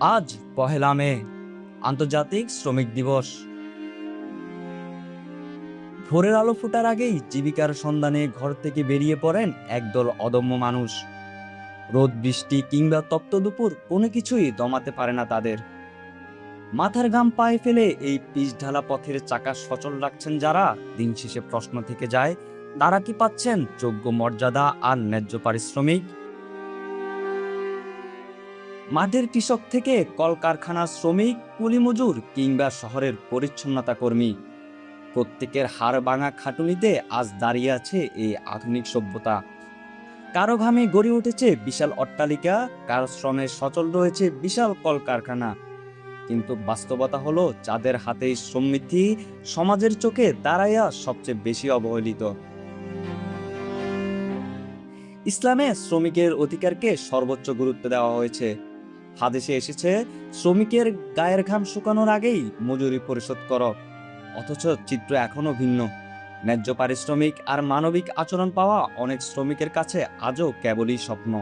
আজ ১লা মে, আন্তর্জাতিক শ্রমিক দিবস। ভোরের আলো ফোটার আগেই জীবিকার সন্ধানে ঘর থেকে বেরিয়ে পড়েন একদল অদম্য মানুষ। রোদ, বৃষ্টি কিংবা তপ্ত দুপুর কোনো কিছুই দমাতে পারে না তাদের। মাথার ঘাম পায়ে ফেলে এই পিচ ঢালা পথের চাকা সচল রাখছেন যারা, দিন শেষে প্রশ্ন থেকে যায়, তারা কি পাচ্ছেন যোগ্য মর্যাদা আর ন্যায্য পারিশ্রমিক? মাঠের কৃষক থেকে কলকারখানার শ্রমিক, কুলি মজুর কিংবা শহরের পরিচ্ছন্নতা কর্মী, প্রত্যেকের হাড় ভাঙা খাটুনিতে আজ দাঁড়িয়ে আছে এই আধুনিক সভ্যতা। কারো ঘামে গড়ে উঠেছে বিশাল অট্টালিকা, কারো শ্রমে সচল রয়েছে বিশাল কলকারখানা। কিন্তু বাস্তবতা হলো, যাদের হাতে এই সমৃদ্ধি সমাজের চোখে দাঁড়াইয়া সবচেয়ে বেশি অবহেলিত। ইসলামে শ্রমিকের অধিকারকে সর্বোচ্চ গুরুত্ব দেওয়া হয়েছে। হাদিসে এসেছে, শ্রমিকের গায়ের ঘাম শুকানোর আগেই মজুরি পরিশোধ করো। অথচ চিত্র এখনো ভিন্ন। ন্যায্য পারিশ্রমিক আর মানবিক আচরণ পাওয়া অনেক শ্রমিকের কাছে আজও কেবলই স্বপ্ন।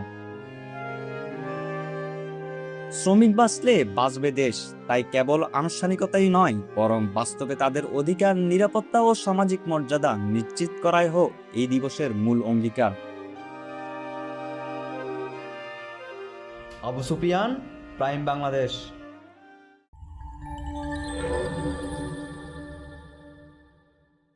শ্রমিক বাঁচলে বাঁচবে দেশ, তাই কেবল আনুষ্ঠানিকতাই নয়, বরং বাস্তবে তাদের অধিকার, নিরাপত্তা ও সামাজিক মর্যাদা নিশ্চিত করাই হোক এই দিবসের মূল অঙ্গীকার। আবু সুফিয়ান, প্রাইম বাংলাদেশ।